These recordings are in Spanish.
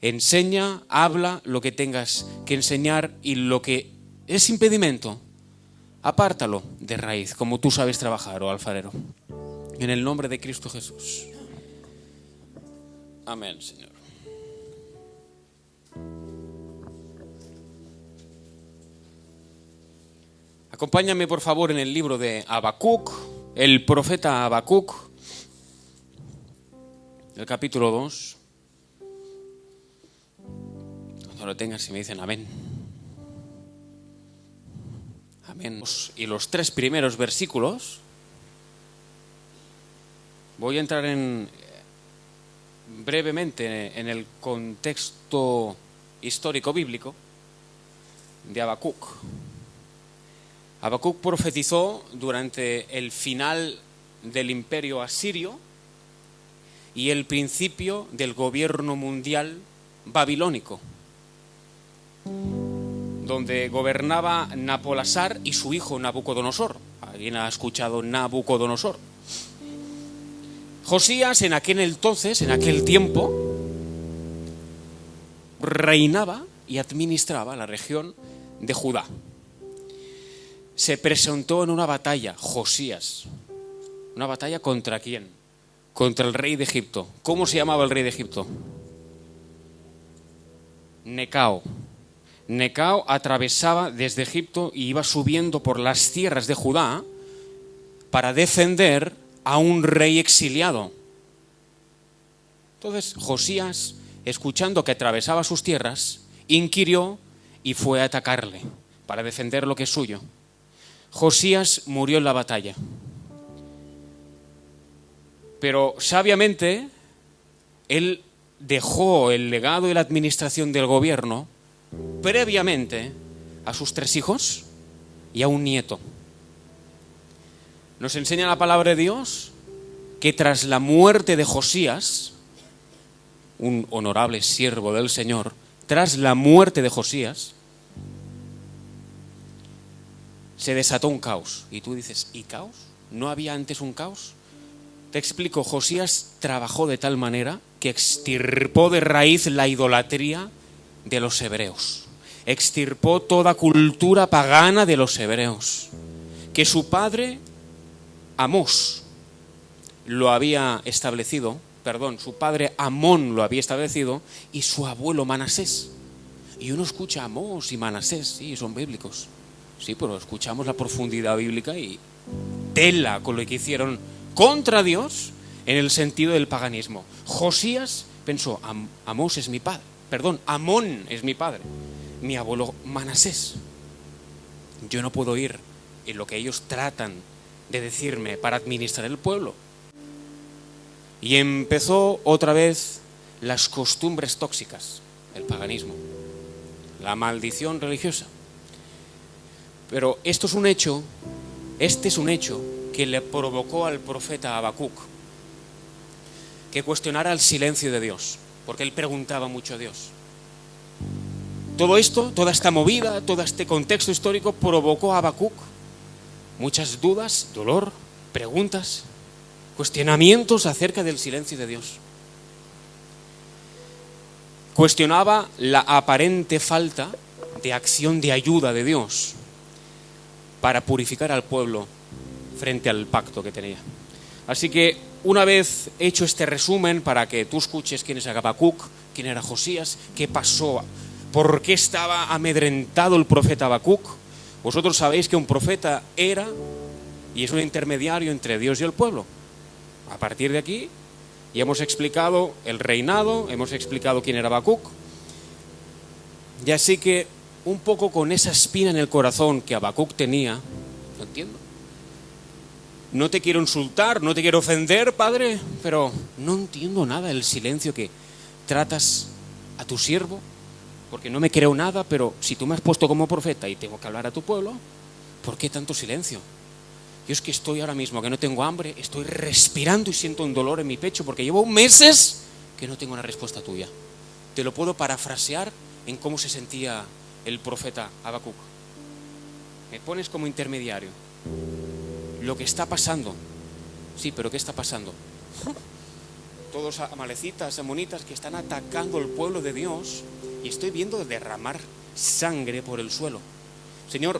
enseña, habla lo que tengas que enseñar, y lo que es impedimento, apártalo de raíz, como tú sabes trabajar, oh alfarero. En el nombre de Cristo Jesús. Amén, Señor. Acompáñame, por favor, en el libro de Habacuc, el profeta Habacuc, el capítulo 2. Cuando lo tengas, si me dicen amén. Amén. Y los 3 primeros versículos, voy a entrar brevemente en el contexto histórico bíblico de Habacuc. Habacuc profetizó durante el final del imperio asirio y el principio del gobierno mundial babilónico, donde gobernaba Nabopolassar y su hijo Nabucodonosor. ¿Alguien ha escuchado Nabucodonosor? Josías en aquel tiempo, reinaba y administraba la región de Judá. Se presentó en una batalla, Josías. ¿Una batalla contra quién? Contra el rey de Egipto. ¿Cómo se llamaba el rey de Egipto? Necao. Necao atravesaba desde Egipto y iba subiendo por las tierras de Judá para defender a un rey exiliado. Entonces Josías, escuchando que atravesaba sus tierras, inquirió y fue a atacarle para defender lo que es suyo. Josías murió en la batalla. Pero sabiamente él dejó el legado y la administración del gobierno previamente a sus 3 hijos y a un nieto. Nos enseña la palabra de Dios que tras la muerte de Josías, un honorable siervo del Señor, tras la muerte de Josías, se desató un caos. Y tú dices, ¿y caos? ¿No había antes un caos? Te explico, Josías trabajó de tal manera que extirpó de raíz la idolatría de los hebreos. Extirpó toda cultura pagana de los hebreos. Que su padre Amós lo había establecido, su padre Amón lo había establecido, y su abuelo Manasés. Y uno escucha Amós y Manasés, sí, son bíblicos. Sí, pero escuchamos la profundidad bíblica y tela con lo que hicieron contra Dios en el sentido del paganismo. Josías pensó, Amós es mi padre, Amón es mi padre, mi abuelo Manasés. Yo no puedo ir en lo que ellos tratan de decirme para administrar el pueblo. Y empezó otra vez las costumbres tóxicas, el paganismo, la maldición religiosa. Pero este es un hecho que le provocó al profeta Habacuc que cuestionara el silencio de Dios, porque él preguntaba mucho a Dios. Todo esto, toda esta movida, todo este contexto histórico provocó a Habacuc muchas dudas, dolor, preguntas, cuestionamientos acerca del silencio de Dios. Cuestionaba la aparente falta de acción de ayuda de Dios para purificar al pueblo frente al pacto que tenía. Así que una vez hecho este resumen para que tú escuches quién es Habacuc, quién era Josías, qué pasó, por qué estaba amedrentado el profeta Habacuc. Vosotros sabéis que un profeta era y es un intermediario entre Dios y el pueblo. A partir de aquí ya hemos explicado el reinado, hemos explicado quién era Habacuc. Y así que un poco con esa espina en el corazón que Habacuc tenía, no entiendo. No te quiero insultar, no te quiero ofender, padre, pero no entiendo nada del silencio que tratas a tu siervo, porque no me creo nada, pero si tú me has puesto como profeta y tengo que hablar a tu pueblo, ¿por qué tanto silencio? Yo es que estoy ahora mismo, que no tengo hambre, estoy respirando y siento un dolor en mi pecho porque llevo meses que no tengo una respuesta tuya. Te lo puedo parafrasear en cómo se sentía el profeta Habacuc. Me pones como intermediario. Lo que está pasando. Sí, pero ¿qué está pasando? todos amalecitas, amonitas que están atacando el pueblo de Dios, y estoy viendo derramar sangre por el suelo. Señor,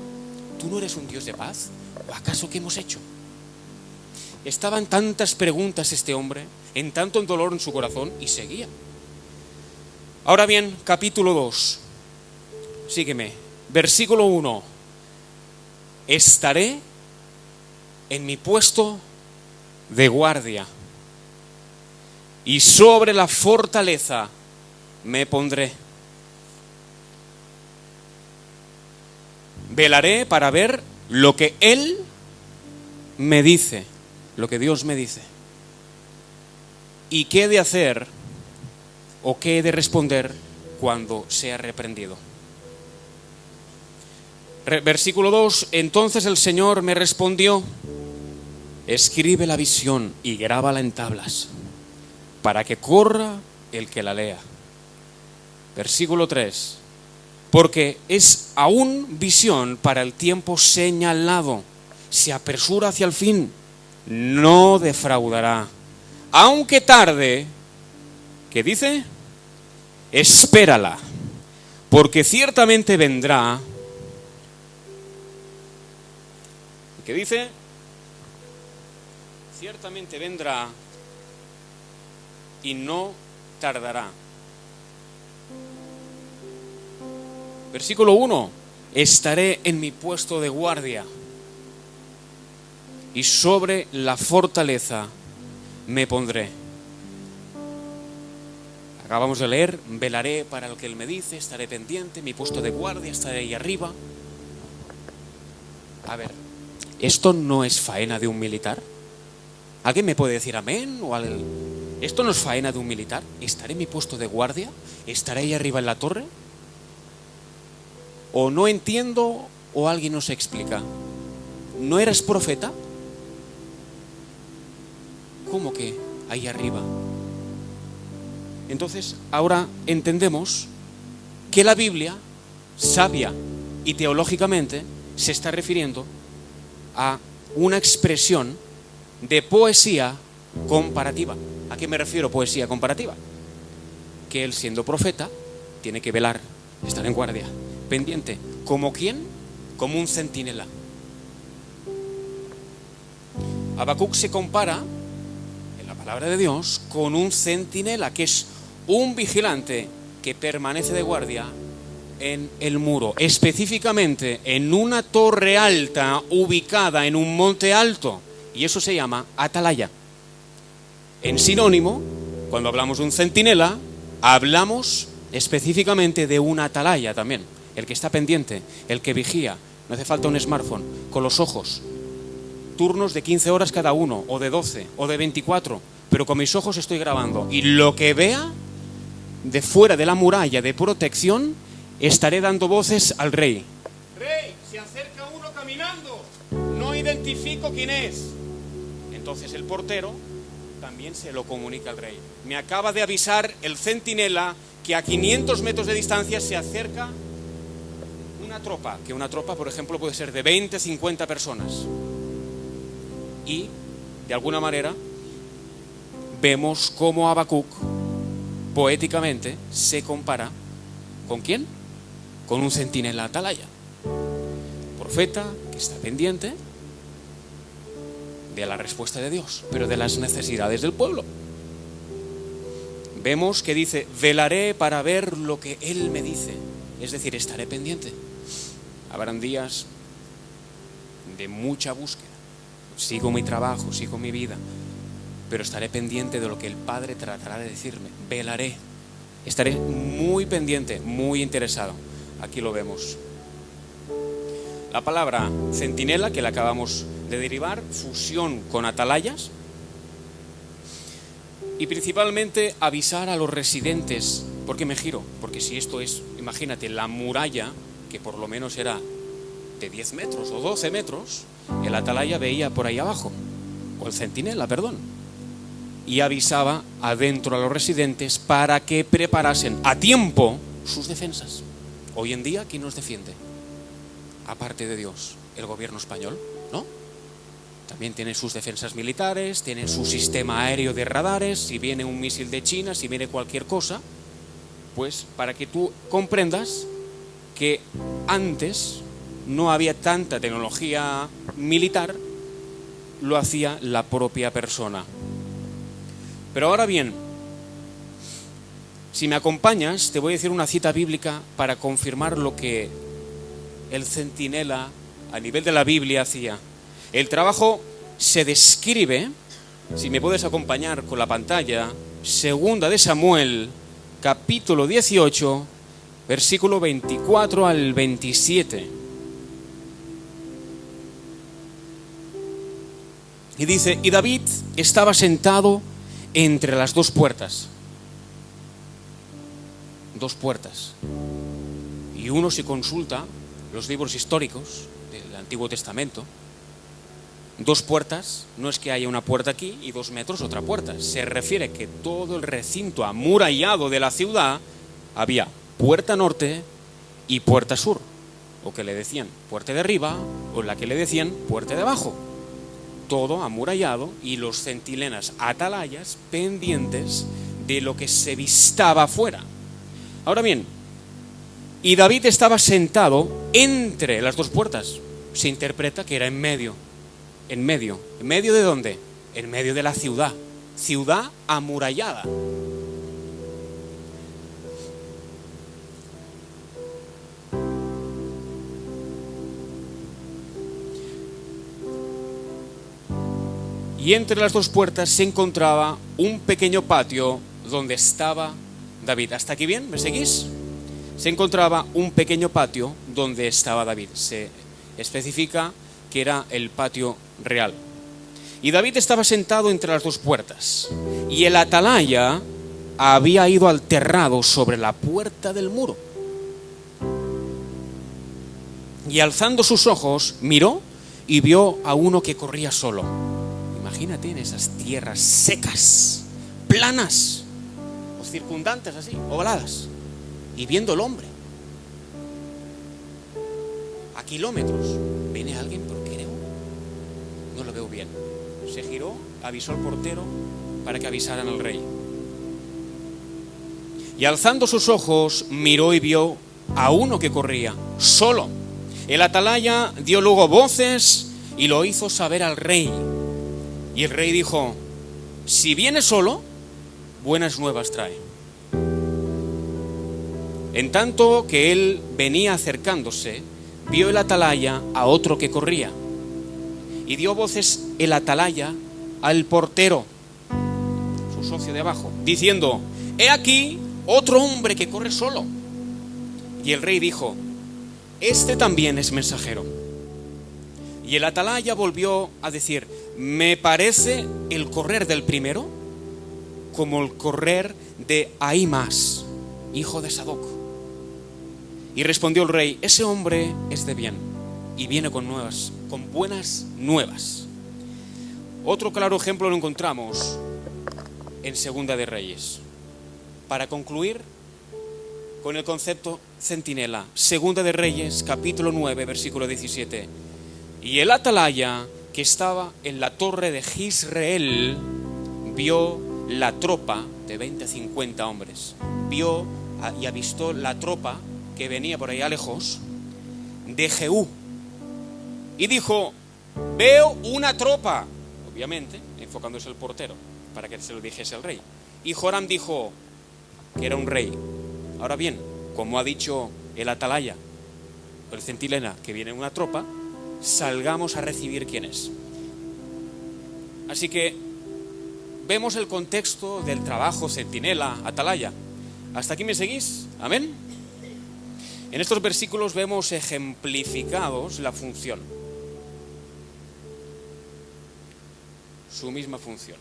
¿tú no eres un Dios de paz? ¿O acaso qué hemos hecho? Estaba en tantas preguntas este hombre, en tanto dolor en su corazón, y seguía. Ahora bien, capítulo 2. Sígueme. Versículo 1. Estaré en mi puesto de guardia, y sobre la fortaleza me pondré. Velaré para ver lo que Él me dice, lo que Dios me dice. ¿Y qué he de hacer o qué he de responder cuando sea reprendido? Versículo 2. Entonces el Señor me respondió: escribe la visión y grábala en tablas, para que corra el que la lea. Versículo 3. Porque es aún visión para el tiempo señalado. Se apresura hacia el fin, no defraudará. Aunque tarde, ¿qué dice? Espérala, porque ciertamente vendrá. ¿Qué dice? Ciertamente vendrá y no tardará. Versículo 1. Estaré en mi puesto de guardia, y sobre la fortaleza me pondré. Acabamos de leer: velaré para lo que Él me dice, estaré pendiente, mi puesto de guardia, estaré ahí arriba. A ver, ¿esto no es faena de un militar? ¿Alguien me puede decir amén? ¿Esto no es faena de un militar? ¿Estaré en mi puesto de guardia? ¿Estaré ahí arriba en la torre? ¿O no entiendo o alguien nos explica? ¿No eres profeta? ¿Cómo que ahí arriba? Entonces, ahora entendemos que la Biblia, sabia y teológicamente, se está refiriendo a una expresión de poesía comparativa. ¿A qué me refiero poesía comparativa? Que él, siendo profeta, tiene que velar, estar en guardia, pendiente. ¿Como quién? Como un centinela. Habacuc se compara, en la palabra de Dios, con un centinela, que es un vigilante que permanece de guardia en el muro, específicamente en una torre alta ubicada en un monte alto, y eso se llama atalaya. En sinónimo, cuando hablamos de un centinela, hablamos específicamente de una atalaya también, el que está pendiente, el que vigía. No hace falta un smartphone, con los ojos, turnos de 15 horas cada uno, o de 12, o de 24, pero con mis ojos estoy grabando, y lo que vea de fuera de la muralla de protección, estaré dando voces al rey. Rey, se acerca uno caminando, no identifico quién es. Entonces el portero también se lo comunica al rey. Me acaba de avisar el centinela que a 500 metros de distancia se acerca una tropa, que una tropa, por ejemplo, puede ser de 20, 50 personas. Y, de alguna manera, vemos cómo Habacuc, poéticamente, se compara ¿con quién? Con un centinela atalaya, profeta que está pendiente de la respuesta de Dios, pero de las necesidades del pueblo. Vemos que dice: velaré para ver lo que Él me dice, es decir, estaré pendiente. Habrán días de mucha búsqueda, sigo mi trabajo, sigo mi vida, pero estaré pendiente de lo que el Padre tratará de decirme. Velaré, estaré muy pendiente, muy interesado. Aquí lo vemos. La palabra centinela, que la acabamos de derivar, fusión con atalayas, y principalmente avisar a los residentes. ¿Por qué me giro? Porque si esto es, imagínate, la muralla, que por lo menos era de 10 metros o 12 metros, el atalaya veía por ahí abajo, o el centinela, perdón, y avisaba adentro a los residentes para que preparasen a tiempo sus defensas. Hoy en día, ¿quién nos defiende? Aparte de Dios, el gobierno español, ¿no? También tiene sus defensas militares, tiene su sistema aéreo de radares, si viene un misil de China, si viene cualquier cosa, pues para que tú comprendas que antes no había tanta tecnología militar, lo hacía la propia persona. Pero ahora bien, si me acompañas, te voy a decir una cita bíblica para confirmar lo que el centinela a nivel de la Biblia hacía. El trabajo se describe, si me puedes acompañar con la pantalla, segunda de Samuel, capítulo 18, versículo 24 al 27. Y dice, y David estaba sentado entre las dos puertas. Dos puertas. Y uno si consulta los libros históricos del Antiguo Testamento, dos puertas, no es que haya una puerta aquí y 2 metros otra puerta. Se refiere que todo el recinto amurallado de la ciudad había puerta norte y puerta sur, o que le decían puerta de arriba, o la que le decían puerta de abajo. Todo amurallado y los centinelas atalayas pendientes de lo que se vistaba afuera. Ahora bien, y David estaba sentado entre las dos puertas. Se interpreta que era en medio. ¿En medio? ¿En medio de dónde? En medio de la ciudad. Ciudad amurallada. Y entre las dos puertas se encontraba un pequeño patio donde estaba David. ¿Hasta aquí bien? ¿Me seguís? Se encontraba un pequeño patio donde estaba David. Se especifica que era el patio real. Y David estaba sentado entre las dos puertas. Y el atalaya había ido al terrado sobre la puerta del muro. Y alzando sus ojos, miró y vio a uno que corría solo. Imagínate en esas tierras secas, planas, o circundantes así, ovaladas, y viendo el hombre a kilómetros. ¿Viene alguien? ¿Por qué no lo veo bien? Se giró, avisó al portero para que avisaran al rey. Y alzando sus ojos, miró y vio a uno que corría solo. El atalaya dio luego voces y lo hizo saber al rey. Y el rey dijo, si viene solo, buenas nuevas trae. En tanto que él venía acercándose, vio el atalaya a otro que corría. Y dio voces el atalaya al portero, su socio de abajo, diciendo, he aquí otro hombre que corre solo. Y el rey dijo, este también es mensajero. Y el atalaya volvió a decir, me parece el correr del primero como el correr de Ahimaas, hijo de Sadoc. Y respondió el rey, ese hombre es de bien y viene con buenas nuevas. Otro claro ejemplo lo encontramos en Segunda de Reyes. Para concluir con el concepto centinela, Segunda de Reyes, capítulo 9, versículo 17. Y el atalaya que estaba en la torre de Jezreel vio la tropa de 20 a 50 hombres. Vio y avistó la tropa que venía por allá lejos de Jehú. Y dijo, veo una tropa. Obviamente, enfocándose el portero, para que se lo dijese al rey. Y Joram dijo que era un rey. Ahora bien, como ha dicho el atalaya, el centinela, que viene una tropa, salgamos a recibir quién es. Así que vemos el contexto del trabajo centinela, atalaya. ¿Hasta aquí me seguís? Amén. En estos versículos vemos ejemplificados la función, su misma función.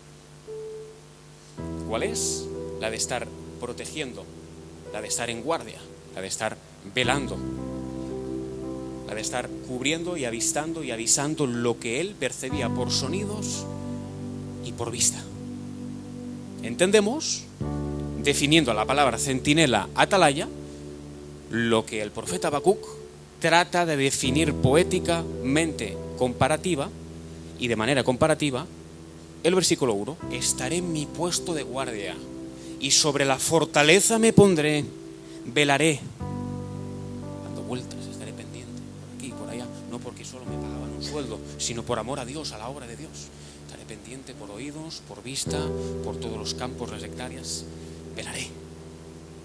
¿Cuál es? La de estar protegiendo, la de estar en guardia, la de estar velando, la de estar cubriendo y avistando y avisando lo que él percibía por sonidos y por vista. Entendemos, definiendo la palabra centinela, atalaya, lo que el profeta Habacuc trata de definir poéticamente comparativa Y de manera comparativa, el versículo 1, estaré en mi puesto de guardia y sobre la fortaleza me pondré, velaré, dando vueltas, estaré pendiente, por aquí y por allá, no porque solo me pagaban un sueldo, sino por amor a Dios, a la obra de Dios. Estaré pendiente por oídos, por vista, por todos los campos, las hectáreas, velaré,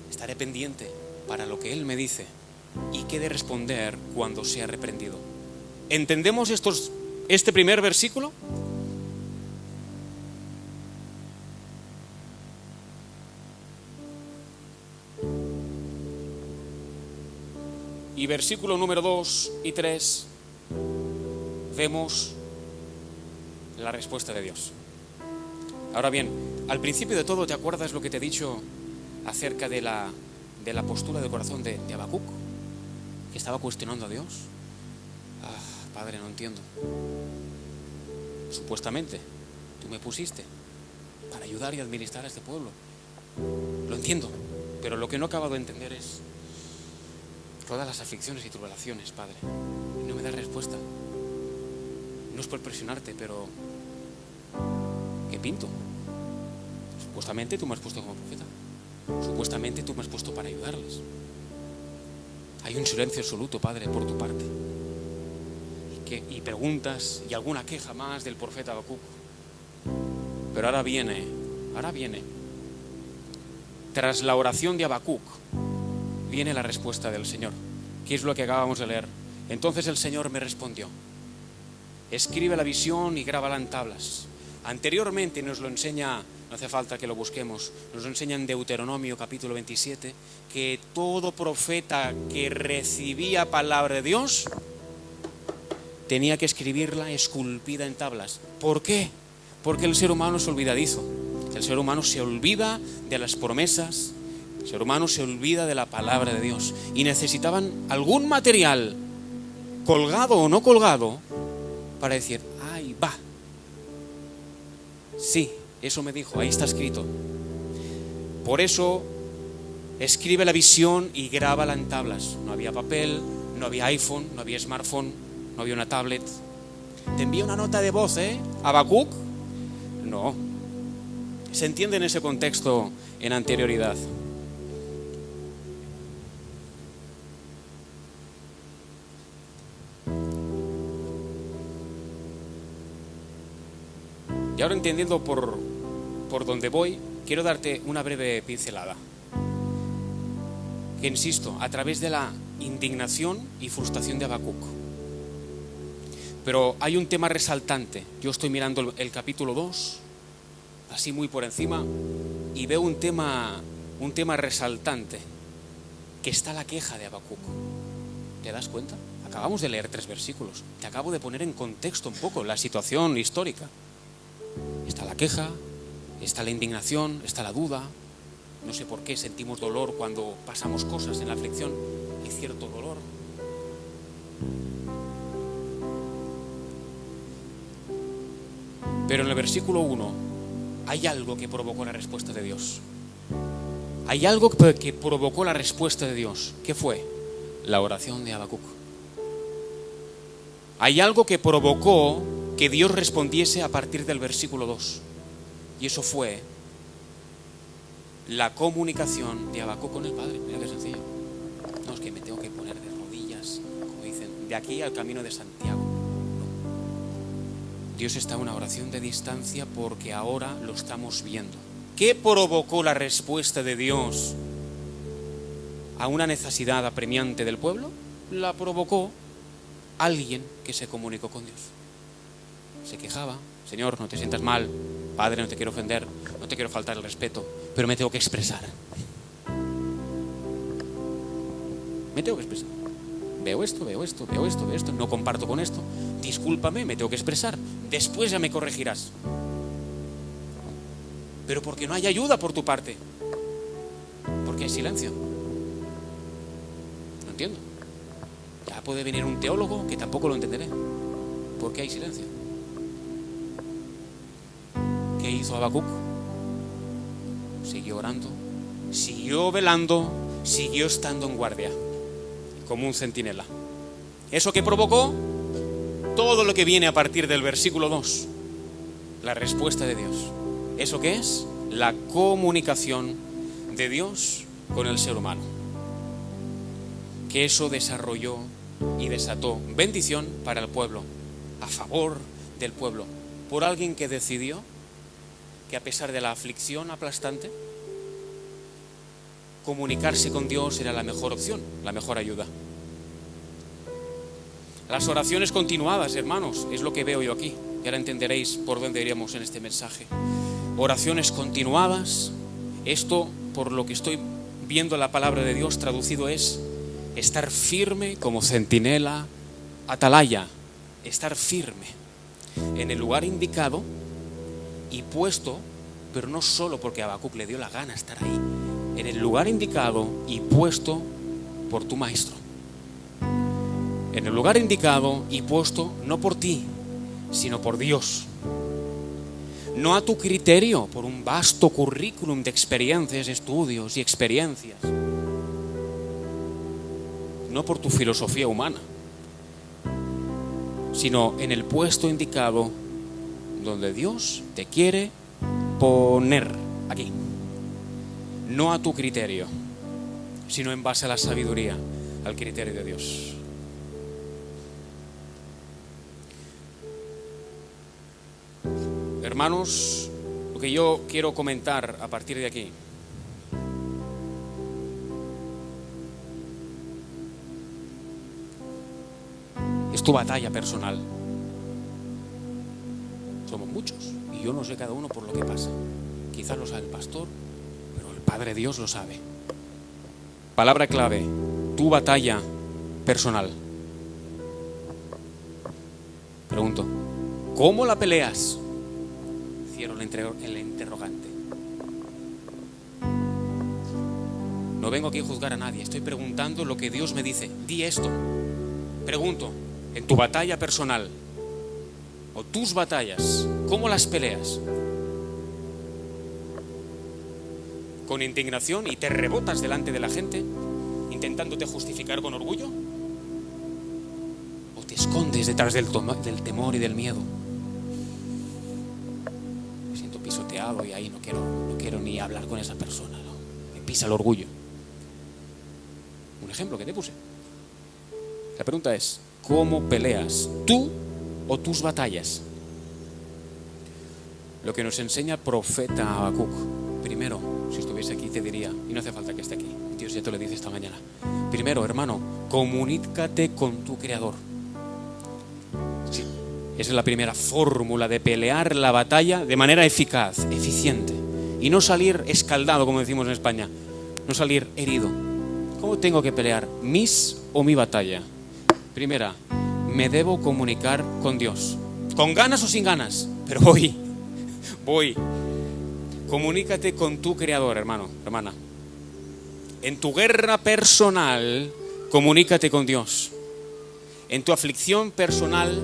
estaré pendiente para lo que Él me dice y qué de responder cuando sea reprendido. ¿Entendemos este primer versículo? Y versículo número 2 y 3 vemos la respuesta de Dios. Ahora bien, al principio de todo, ¿te acuerdas lo que te he dicho acerca de la postura de corazón de Habacuc? Que estaba cuestionando a Dios. Padre, no entiendo. Supuestamente, tú me pusiste para ayudar y administrar a este pueblo. Lo entiendo, pero lo que no he acabado de entender es todas las aflicciones y tribulaciones, Padre. Y no me das respuesta. No es por presionarte, pero ¿qué pinto? Supuestamente tú me has puesto como profeta. Supuestamente tú me has puesto para ayudarles. Hay un silencio absoluto, Padre, por tu parte. Y preguntas y alguna queja más del profeta Habacuc. Pero ahora viene. Tras la oración de Habacuc, viene la respuesta del Señor, que es lo que acabamos de leer. Entonces el Señor me respondió: escribe la visión y grábala en tablas. Anteriormente nos lo enseña, no hace falta que lo busquemos, nos lo enseña en Deuteronomio capítulo 27, que todo profeta que recibía palabra de Dios tenía que escribirla esculpida en tablas. ¿Por qué? Porque el ser humano es olvidadizo. El ser humano se olvida de las promesas, el ser humano se olvida de la palabra de Dios. Y necesitaban algún material, colgado o no colgado, para decir, ahí va. Sí, eso me dijo, ahí está escrito. Por eso, escribe la visión y grábala en tablas. No había papel, no había iPhone, no había smartphone, no había una tablet. ¿Te envía una nota de voz, Habacuc? No. Se entiende en ese contexto en anterioridad. Y ahora, entendiendo por dónde voy, quiero darte una breve pincelada. Que insisto, a través de la indignación y frustración de Habacuc. Pero hay un tema resaltante. Yo estoy mirando el capítulo 2, así muy por encima, y veo un tema resaltante, que está la queja de Habacuc. ¿Te das cuenta? Acabamos de leer 3 versículos. Te acabo de poner en contexto un poco la situación histórica. Está la queja, está la indignación, está la duda. No sé por qué sentimos dolor cuando pasamos cosas en la aflicción. Hay cierto dolor. Pero en el versículo 1 hay algo que provocó la respuesta de Dios. Hay algo que provocó la respuesta de Dios. ¿Qué fue? La oración de Habacuc. Hay algo que provocó que Dios respondiese a partir del versículo 2. Y eso fue la comunicación de Habacuc con el Padre. Mira qué sencillo. No es que me tengo que poner de rodillas, como dicen, de aquí al camino de Santiago. Dios está en una oración de distancia porque ahora lo estamos viendo. ¿Qué provocó la respuesta de Dios a una necesidad apremiante del pueblo? La provocó alguien que se comunicó con Dios. Se quejaba: Señor, no te sientas mal, Padre, no te quiero ofender, no te quiero faltar el respeto, pero me tengo que expresar. Me tengo que expresar. Veo esto, no comparto con esto. Discúlpame, me tengo que expresar. Después ya me corregirás. Pero porque no hay ayuda por tu parte. Porque hay silencio. No entiendo. Ya puede venir un teólogo que tampoco lo entenderé. ¿Por qué hay silencio? ¿Qué hizo Habacuc? Siguió orando, siguió velando, siguió estando en guardia, como un centinela. ¿Eso qué provocó? todo lo que viene a partir del versículo 2, la respuesta de Dios. ¿Eso qué es? La comunicación de Dios con el ser humano. Que eso desarrolló y desató bendición para el pueblo, a favor del pueblo, por alguien que decidió que a pesar de la aflicción aplastante, comunicarse con Dios era la mejor opción, la mejor ayuda. Las oraciones continuadas, hermanos, es lo que veo yo aquí. Y ahora entenderéis por dónde iríamos en este mensaje. Oraciones continuadas. Esto, por lo que estoy viendo la palabra de Dios traducido, es estar firme como centinela, atalaya. Estar firme en el lugar indicado y puesto, pero no solo porque a Habacuc le dio la gana estar ahí, en el lugar indicado y puesto por tu maestro. En el lugar indicado y puesto no por ti, sino por Dios. No a tu criterio, por un vasto currículum de experiencias, estudios y experiencias. No por tu filosofía humana, sino en el puesto indicado donde Dios te quiere poner, aquí. No a tu criterio, sino en base a la sabiduría, al criterio de Dios. Hermanos, lo que yo quiero comentar a partir de aquí es tu batalla personal. Somos muchos y yo no sé cada uno por lo que pasa. Quizás lo sabe el pastor, pero el Padre Dios lo sabe. Palabra clave: tu batalla personal. Pregunto, ¿cómo la peleas? Cierro el interrogante. No vengo aquí a juzgar a nadie, estoy preguntando lo que Dios me dice. Di esto. Pregunto, en tu batalla personal o tus batallas, ¿cómo las peleas? ¿Con indignación y te rebotas delante de la gente, intentándote justificar con orgullo? ¿O te escondes detrás del temor y del miedo? Me siento pisoteado y ahí no quiero ni hablar con esa persona, ¿no? Me pisa el orgullo. Un ejemplo que te puse. La pregunta es, ¿cómo peleas tú o tus batallas? Lo que nos enseña el profeta Habacuc. Primero, si estuviese aquí te diría, y no hace falta que esté aquí, Dios ya te lo dice esta mañana. Primero, hermano, comunícate con tu Creador. Sí, esa es la primera fórmula de pelear la batalla de manera eficaz, eficiente. Y no salir escaldado, como decimos en España. No salir herido. ¿Cómo tengo que pelear? ¿Mis o mi batalla? Primera, me debo comunicar con Dios. ¿Con ganas o sin ganas? Pero voy. Comunícate con tu Creador, hermano, hermana. En tu guerra personal, comunícate con Dios. En tu aflicción personal,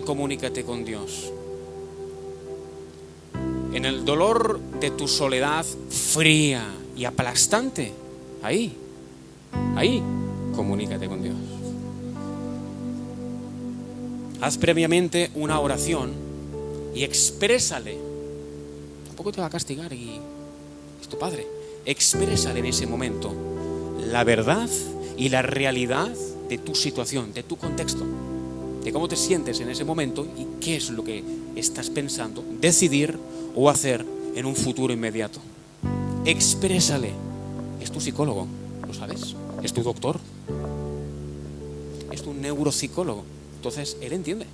comunícate con Dios. En el dolor de tu soledad fría y aplastante, ahí, comunícate con Dios. Haz previamente una oración y exprésale. Tampoco te va a castigar y es tu Padre. Exprésale en ese momento la verdad y la realidad de tu situación, de tu contexto, de cómo te sientes en ese momento y qué es lo que estás pensando decidir o hacer en un futuro inmediato. Exprésale. Es tu psicólogo, ¿lo sabes? Es tu doctor. Es tu neuropsicólogo. Entonces, él entiende.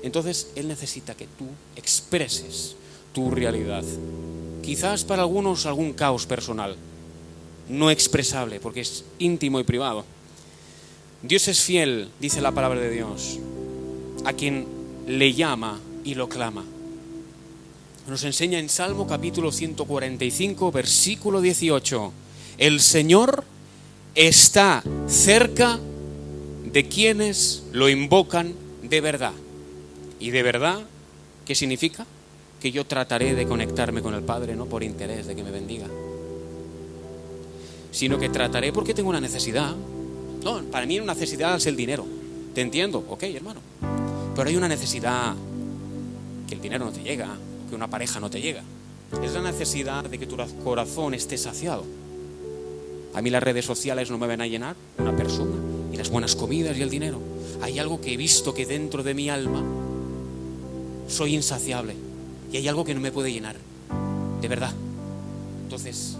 Entonces, él necesita que tú expreses tu realidad. Quizás para algunos algún caos personal, no expresable, porque es íntimo y privado. Dios es fiel, dice la palabra de Dios, a quien le llama y lo clama. Nos enseña en Salmo capítulo 145, versículo 18. El Señor está cerca de quienes lo invocan de verdad. ¿Y de verdad qué significa? Que yo trataré de conectarme con el Padre, no por interés de que me bendiga, sino que trataré porque tengo una necesidad. No, para mí una necesidad es el dinero. te entiendo, ok, hermano. Pero hay una necesidad que el dinero no te llega, que una pareja no te llega. Es la necesidad de que tu corazón esté saciado. A mí las redes sociales no me van a llenar, una persona, y las buenas comidas y el dinero. Hay algo que he visto que dentro de mi alma soy insaciable y hay algo que no me puede llenar, de verdad. Entonces,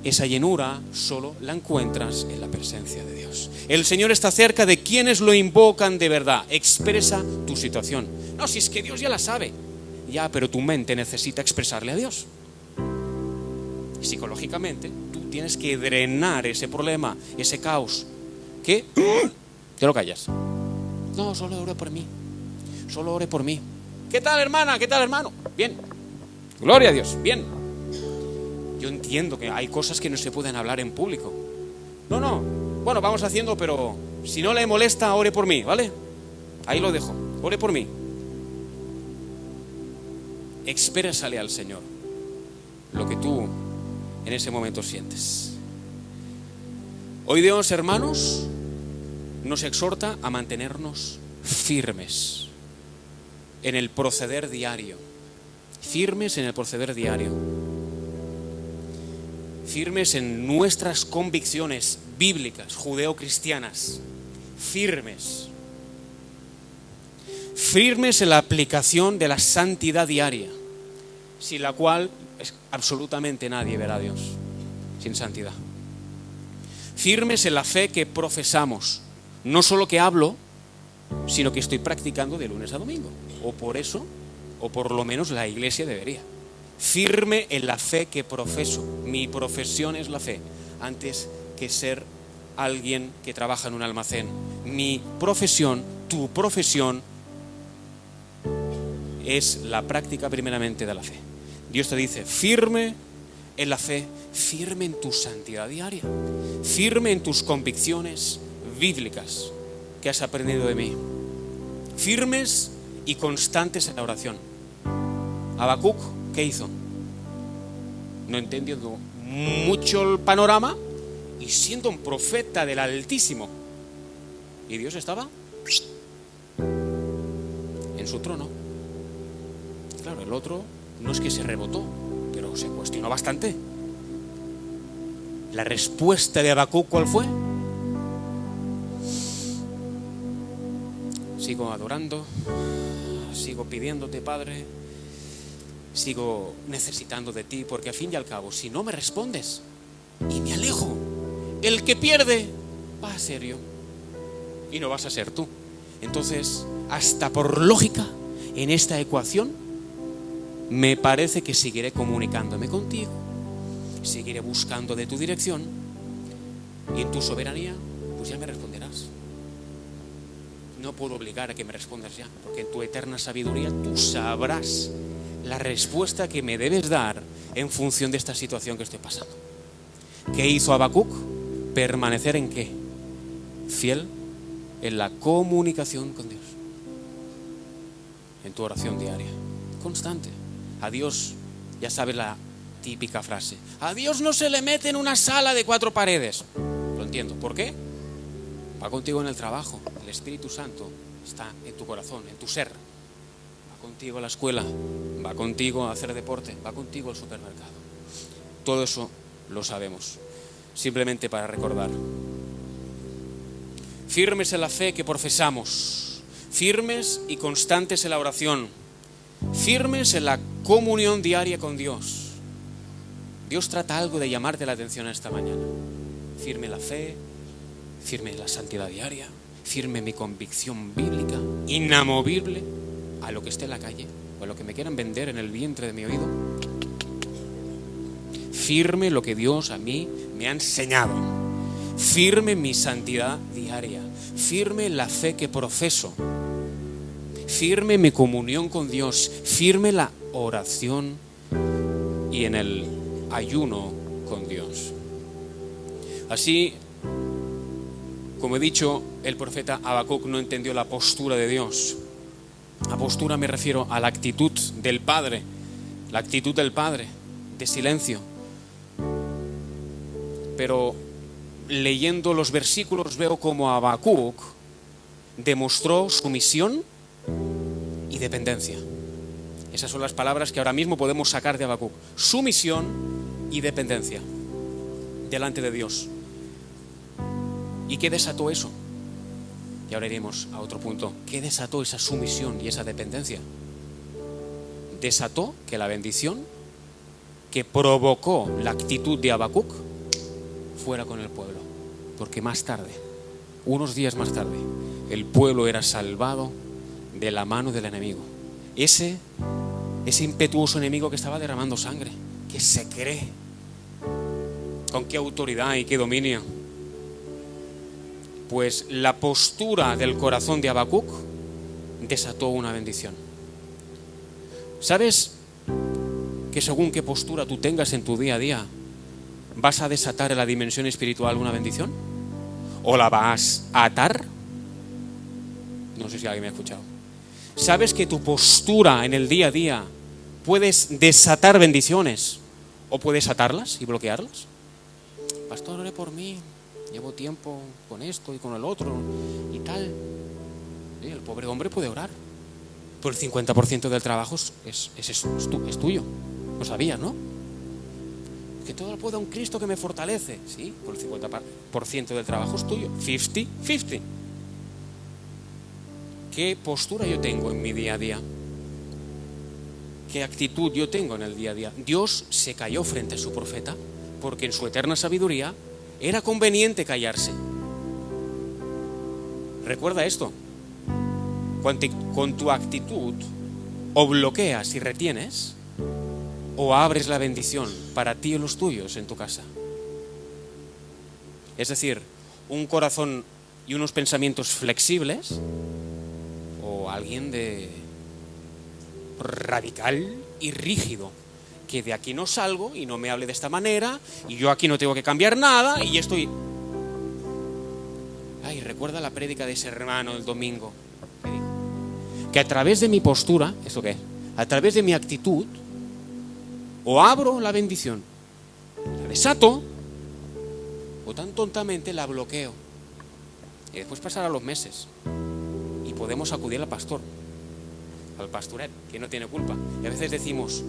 esa llenura solo la encuentras en la presencia de Dios. El Señor está cerca de quienes lo invocan de verdad. Expresa tu situación. No, si es que Dios ya la sabe. Ya, pero tu mente necesita expresarle a Dios. Psicológicamente, tú tienes que drenar ese problema, ese caos. ¿Qué? Te lo callas. No, solo ore por mí. Solo ore por mí. ¿Qué tal, hermana? ¿Qué tal, hermano? Bien. Gloria a Dios. Bien. Yo entiendo que hay cosas que no se pueden hablar en público. No. Bueno, vamos haciendo, pero si no le molesta, ore por mí, ¿vale? Ahí lo dejo. Ore por mí. Exprésale al Señor lo que tú en ese momento sientes. Hoy Dios, hermanos, nos exhorta a mantenernos firmes en el proceder diario. Firmes en el proceder diario. Firmes en nuestras convicciones bíblicas, judeocristianas. Firmes. Firmes en la aplicación de la santidad diaria, sin la cual absolutamente nadie verá a Dios, sin santidad. Firmes en la fe que profesamos, no solo que hablo, sino que estoy practicando de lunes a domingo, o por eso, o por lo menos la iglesia debería. Firme en la fe que profeso, mi profesión es la fe, antes que ser alguien que trabaja en un almacén. Mi profesión, tu profesión, es la práctica primeramente de la fe. Dios te dice, firme en la fe, firme en tu santidad diaria, firme en tus convicciones bíblicas que has aprendido de mí, firmes y constantes en la oración. Habacuc, ¿qué hizo? No entendiendo mucho el panorama y siendo un profeta del Altísimo. Y Dios estaba en su trono. Claro, el otro no es que se rebotó, pero se cuestionó bastante. La respuesta de Habacuc, ¿cuál fue? Sigo adorando, sigo pidiéndote, Padre, sigo necesitando de ti, porque al fin y al cabo, si no me respondes y me alejo, el que pierde va a ser yo y no vas a ser tú. Entonces, hasta por lógica, en esta ecuación, me parece que seguiré comunicándome contigo, seguiré buscando de tu dirección y en tu soberanía, pues ya me responderás. No puedo obligar a que me respondas ya, porque en tu eterna sabiduría tú sabrás la respuesta que me debes dar en función de esta situación que estoy pasando. ¿Qué hizo Habacuc? Permanecer en qué? Fiel en la comunicación con Dios, en tu oración diaria, constante. A Dios, ya sabes la típica frase, a Dios no se le mete en una sala de 4 paredes. Lo entiendo. ¿Por qué? Va contigo en el trabajo. El Espíritu Santo está en tu corazón, en tu ser. Va contigo a la escuela, va contigo a hacer deporte, va contigo al supermercado. Todo eso lo sabemos. Simplemente para recordar. Firmes en la fe que profesamos, firmes y constantes en la oración, firmes en la comunión diaria con Dios. Dios trata algo de llamarte la atención esta mañana. Firme en la fe, firme en la santidad diaria, firme en mi convicción bíblica, inamovible a lo que esté en la calle o a lo que me quieran vender en el vientre de mi oído. Firme en lo que Dios a mí me ha enseñado. Firme en mi santidad diaria, firme en la fe que profeso, firme en mi comunión con Dios, firme en la oración y en el ayuno con Dios. Así, como he dicho, el profeta Habacuc no entendió la postura de Dios. A postura me refiero a la actitud del Padre, de silencio. Pero leyendo los versículos veo como Habacuc demostró sumisión y dependencia. Esas son las palabras que ahora mismo podemos sacar de Habacuc. Sumisión y dependencia delante de Dios. ¿Y qué desató eso? Y ahora iremos a otro punto. ¿Qué desató esa sumisión y esa dependencia? Desató que la bendición que provocó la actitud de Habacuc fuera con el pueblo. Porque más tarde, unos días más tarde, el pueblo era salvado de la mano del enemigo. Ese impetuoso enemigo que estaba derramando sangre, que se cree. ¿Con qué autoridad y qué dominio? Pues la postura del corazón de Habacuc desató una bendición. ¿Sabes que según qué postura tú tengas en tu día a día, vas a desatar en la dimensión espiritual una bendición? ¿O la vas a atar? No sé si alguien me ha escuchado. ¿Sabes que tu postura en el día a día puedes desatar bendiciones o puedes atarlas y bloquearlas? Pastor, ore por mí. Llevo tiempo con esto y con el otro y tal. Y el pobre hombre puede orar. Pero el 50% del trabajo es tuyo. Lo sabías, ¿no? Que todo lo puede un Cristo que me fortalece. Sí, por el 50% del trabajo es tuyo. 50-50. ¿Qué postura yo tengo en mi día a día? ¿Qué actitud yo tengo en el día a día? Dios se calló frente a su profeta porque en su eterna sabiduría era conveniente callarse. Recuerda esto. Con tu actitud o bloqueas y retienes o abres la bendición para ti y los tuyos en tu casa. Es decir, un corazón y unos pensamientos flexibles o alguien de radical y rígido, que de aquí no salgo y no me hable de esta manera y yo aquí no tengo que cambiar nada y estoy... Ay, recuerda la prédica de ese hermano el domingo que a través de mi postura, ¿eso qué es? A través de mi actitud, o abro la bendición, la desato, o tan tontamente la bloqueo. Y después pasarán los meses y podemos acudir al pastor, al pastoret, que no tiene culpa. Y a veces decimos,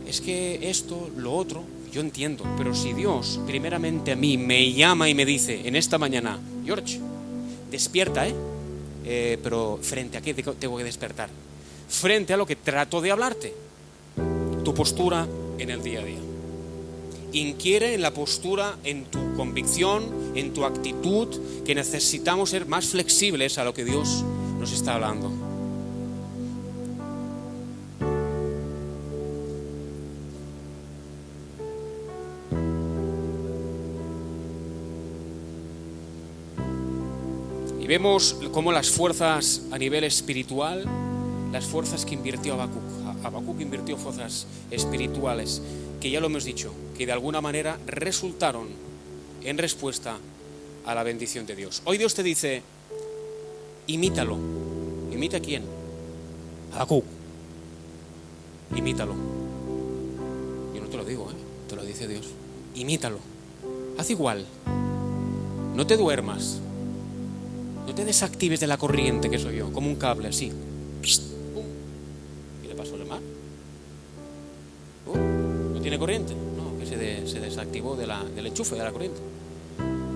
es que esto, lo otro, yo entiendo, pero si Dios primeramente a mí me llama y me dice en esta mañana, George, despierta, pero ¿frente a qué tengo que despertar? Frente a lo que trato de hablarte. Tu postura en el día a día. Inquiere en la postura, en tu convicción, en tu actitud, que necesitamos ser más flexibles a lo que Dios nos está hablando. Y vemos cómo las fuerzas a nivel espiritual, las fuerzas que invirtió Habacuc. Habacuc invirtió fuerzas espirituales, que ya lo hemos dicho, que de alguna manera resultaron en respuesta a la bendición de Dios. Hoy Dios te dice, imítalo. ¿Imita a quién? Habacuc. Imítalo. Yo no te lo digo, te lo dice Dios. Imítalo. Haz igual. No te duermas. No te desactives de la corriente que soy yo, como un cable así. ¿Qué le pasó al mar? ¿No tiene corriente? No, que se desactivó del enchufe de la corriente.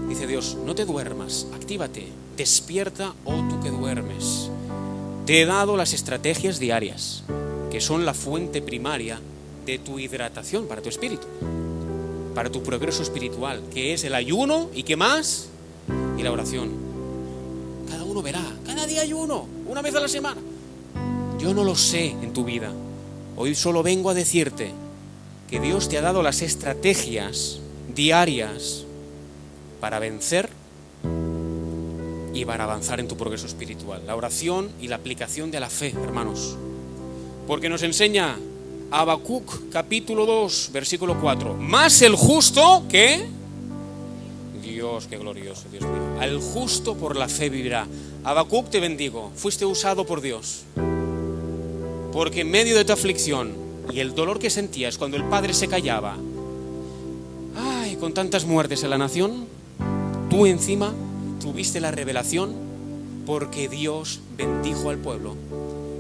Dice Dios, no te duermas, actívate, despierta, oh tú que duermes. Te he dado las estrategias diarias, que son la fuente primaria de tu hidratación para tu espíritu, para tu progreso espiritual, que es el ayuno y ¿qué más? Y la oración. Cada uno verá, cada día ayuno, una vez a la semana. Yo no lo sé en tu vida. Hoy solo vengo a decirte que Dios te ha dado las estrategias diarias para vencer y para avanzar en tu progreso espiritual. La oración y la aplicación de la fe, hermanos. Porque nos enseña Habacuc capítulo 2, versículo 4. Más el justo que... Dios, qué glorioso, Dios mío. Al justo por la fe vivirá. Habacuc, te bendigo. Fuiste usado por Dios. Porque en medio de tu aflicción y el dolor que sentías cuando el padre se callaba, ay, con tantas muertes en la nación, tú encima tuviste la revelación porque Dios bendijo al pueblo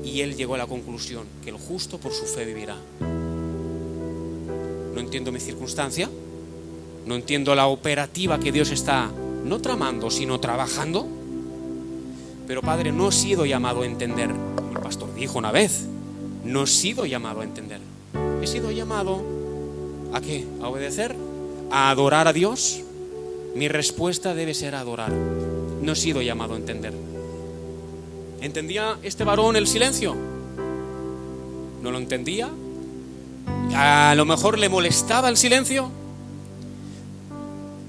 y él llegó a la conclusión que el justo por su fe vivirá. No entiendo mi circunstancia, no entiendo la operativa que Dios está no tramando, sino trabajando. Pero Padre, no he sido llamado a entender. El pastor dijo una vez, no he sido llamado a entender. He sido llamado ¿a qué? ¿A obedecer? ¿A adorar a Dios? Mi respuesta debe ser adorar. No he sido llamado a entender. ¿Entendía este varón el silencio? ¿No lo entendía? A lo mejor le molestaba el silencio.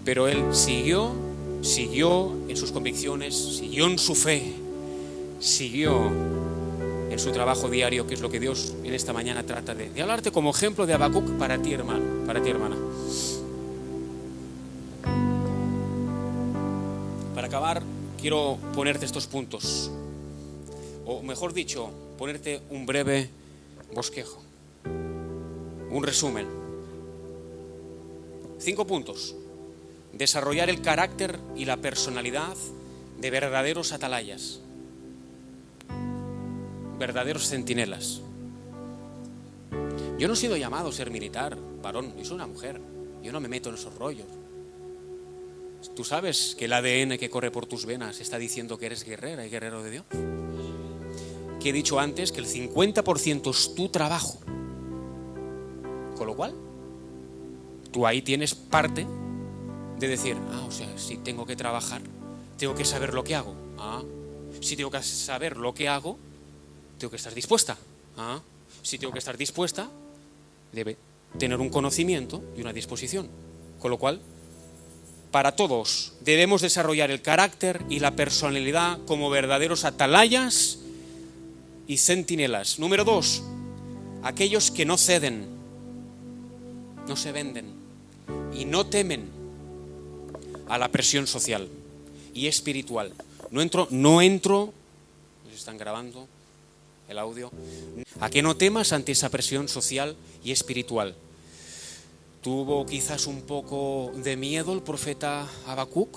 Pero él siguió en sus convicciones, siguió en su fe, siguió en su trabajo diario, que es lo que Dios en esta mañana trata de hablarte como ejemplo de Habacuc para ti, hermano, para ti, hermana. Para acabar, quiero ponerte estos puntos, o mejor dicho, ponerte un breve bosquejo, un resumen. 5 puntos. Desarrollar el carácter y la personalidad de verdaderos atalayas, verdaderos centinelas. Yo no he sido llamado a ser militar, varón, yo soy una mujer, yo no me meto en esos rollos. ¿Tú sabes que el ADN que corre por tus venas está diciendo que eres guerrera y guerrero de Dios? Que he dicho antes que el 50% es tu trabajo, con lo cual tú ahí tienes parte de decir, o sea, si tengo que trabajar, tengo que saber lo que hago. Si tengo que saber lo que hago, tengo que estar dispuesta. Si tengo que estar dispuesta, debe tener un conocimiento y una disposición. Con lo cual, para todos debemos desarrollar el carácter y la personalidad como verdaderos atalayas y centinelas. Número 2, aquellos que no ceden, no se venden y no temen a la presión social y espiritual. No entro, están grabando el audio, a que no temas ante esa presión social y espiritual. ¿Tuvo quizás un poco de miedo el profeta Habacuc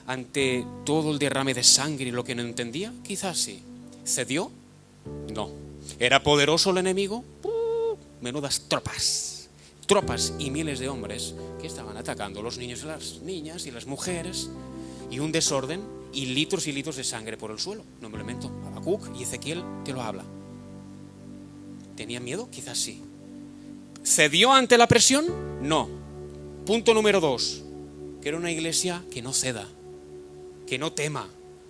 ante todo el derrame de sangre y lo que no entendía? Quizás sí. ¿Cedió? No. ¿Era poderoso el enemigo? Menudas tropas y miles de hombres que estaban atacando a los niños y las niñas y las mujeres, y un desorden y litros de sangre por el suelo. No me lo invento. Habacuc y Ezequiel te lo habla. ¿Tenía miedo? Quizás sí. ¿Cedió ante la presión? No. Punto número 2, que era una iglesia que no ceda, que no tema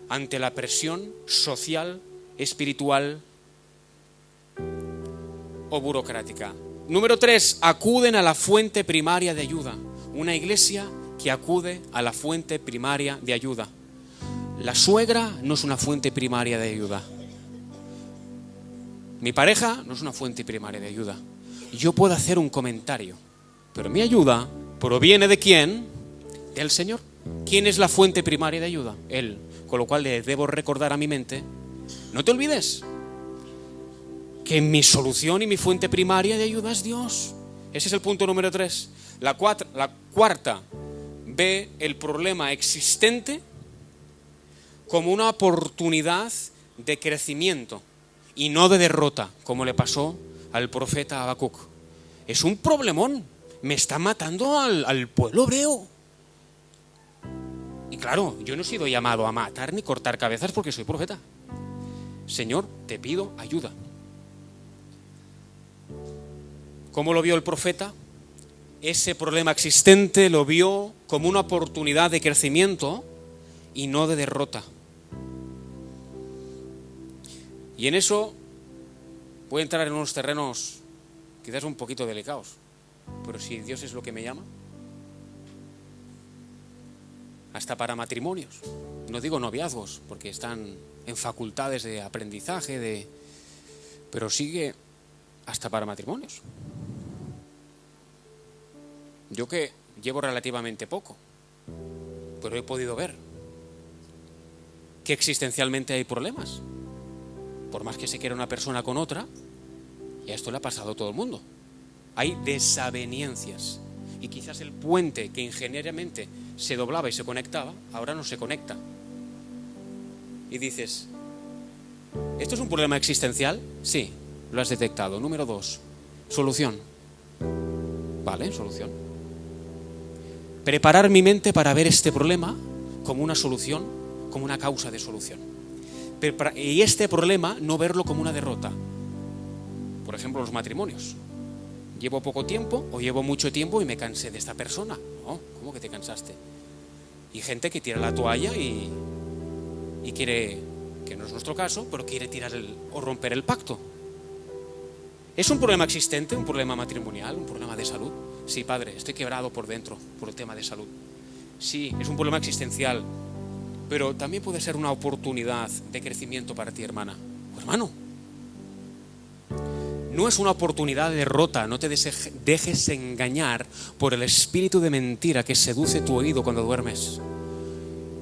ante la presión social, espiritual o burocrática. Número 3, acuden a la fuente primaria de ayuda. Una iglesia que acude a la fuente primaria de ayuda. La suegra no es una fuente primaria de ayuda. Mi pareja no es una fuente primaria de ayuda. Yo puedo hacer un comentario, pero mi ayuda proviene ¿de quién? Del Señor. ¿Quién es la fuente primaria de ayuda? Él. Con lo cual le debo recordar a mi mente, no te olvides que mi solución y mi fuente primaria de ayuda es Dios. Ese es el punto número 3. La cuarta, ve el problema existente como una oportunidad de crecimiento y no de derrota, como le pasó al profeta Habacuc. Es un problemón, me está matando al pueblo hebreo. Y claro, yo no he sido llamado a matar ni cortar cabezas porque soy profeta. Señor, te pido ayuda. ¿Cómo lo vio el profeta? Ese problema existente lo vio como una oportunidad de crecimiento y no de derrota. Y en eso voy a entrar en unos terrenos quizás un poquito delicados, pero si Dios es lo que me llama, hasta para matrimonios, no digo noviazgos, porque están en facultades de aprendizaje, pero sigue hasta para matrimonios. Yo que llevo relativamente poco, pero he podido ver que existencialmente hay problemas. Por más que se quiera una persona con otra, y a esto le ha pasado a todo el mundo. Hay desavenencias. Y quizás el puente que ingeniosamente se doblaba y se conectaba, ahora no se conecta. y dices, ¿esto es un problema existencial? Sí, lo has detectado. Número 2, solución. Vale, solución. Preparar mi mente para ver este problema como una solución, como una causa de solución. Y este problema no verlo como una derrota. Por ejemplo, los matrimonios. Llevo poco tiempo o llevo mucho tiempo y me cansé de esta persona. No, ¿cómo que te cansaste? Y gente que tira la toalla y quiere, que no es nuestro caso, pero quiere tirar o romper el pacto. ¿Es un problema existente, un problema matrimonial, un problema de salud? Sí, padre, estoy quebrado por dentro por el tema de salud. Sí, es un problema existencial, pero también puede ser una oportunidad de crecimiento para ti, hermana o hermano. No es una oportunidad de derrota. No te dejes engañar por el espíritu de mentira que seduce tu oído cuando duermes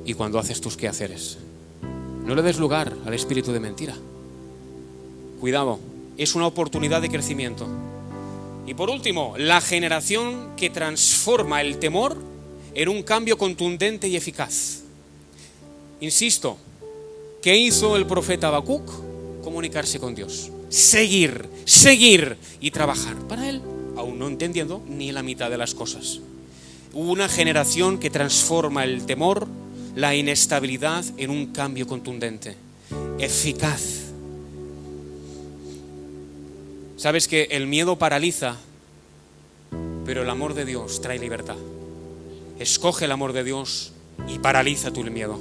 y cuando haces tus quehaceres. No le des lugar al espíritu de mentira. Cuidado, es una oportunidad de crecimiento. Y por último, la generación que transforma el temor en un cambio contundente y eficaz. Insisto, ¿qué hizo el profeta Habacuc? Comunicarse con Dios. Seguir y trabajar para él, aún no entendiendo ni la mitad de las cosas. Una generación que transforma el temor, la inestabilidad en un cambio contundente, eficaz. Sabes que el miedo paraliza, pero el amor de Dios trae libertad. Escoge el amor de Dios y paraliza tú el miedo,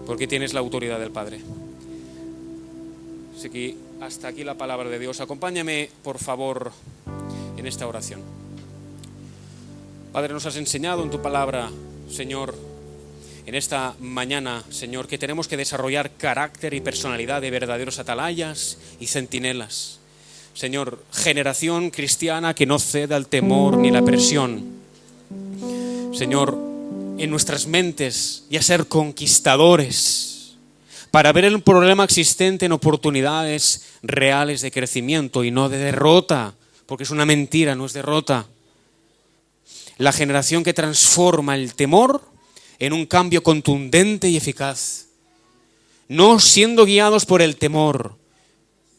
porque tienes la autoridad del Padre. Así que hasta aquí la palabra de Dios. Acompáñame, por favor, en esta oración. Padre, nos has enseñado en tu palabra, Señor, en esta mañana, Señor, que tenemos que desarrollar carácter y personalidad de verdaderos atalayas y centinelas. Señor, generación cristiana que no ceda al temor ni la presión. Señor, en nuestras mentes y a ser conquistadores para ver el problema existente en oportunidades reales de crecimiento y no de derrota, porque es una mentira, no es derrota. La generación que transforma el temor en un cambio contundente y eficaz, no siendo guiados por el temor,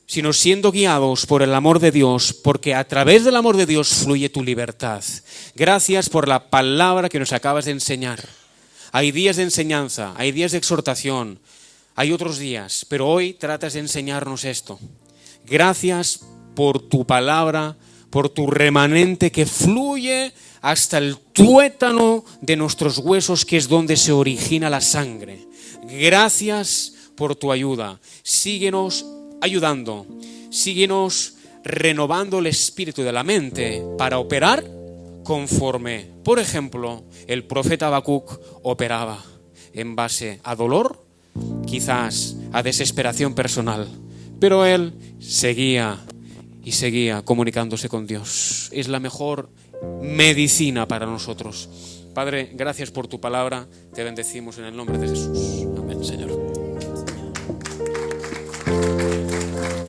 sino siendo guiados por el amor de Dios, porque a través del amor de Dios fluye tu libertad. Gracias por la palabra que nos acabas de enseñar. Hay días de enseñanza, hay días de exhortación, hay otros días, pero hoy tratas de enseñarnos esto. Gracias por tu palabra, por tu remanente que fluye hasta el tuétano de nuestros huesos, que es donde se origina la sangre. Gracias por tu ayuda. Síguenos ayudando, síguenos renovando el espíritu de la mente para operar conforme, por ejemplo, el profeta Habacuc operaba en base a dolor, quizás a desesperación personal, pero él seguía y seguía comunicándose con Dios. Es la mejor medicina para nosotros. Padre, gracias por tu palabra, te bendecimos en el nombre de Jesús. Amén, Señor.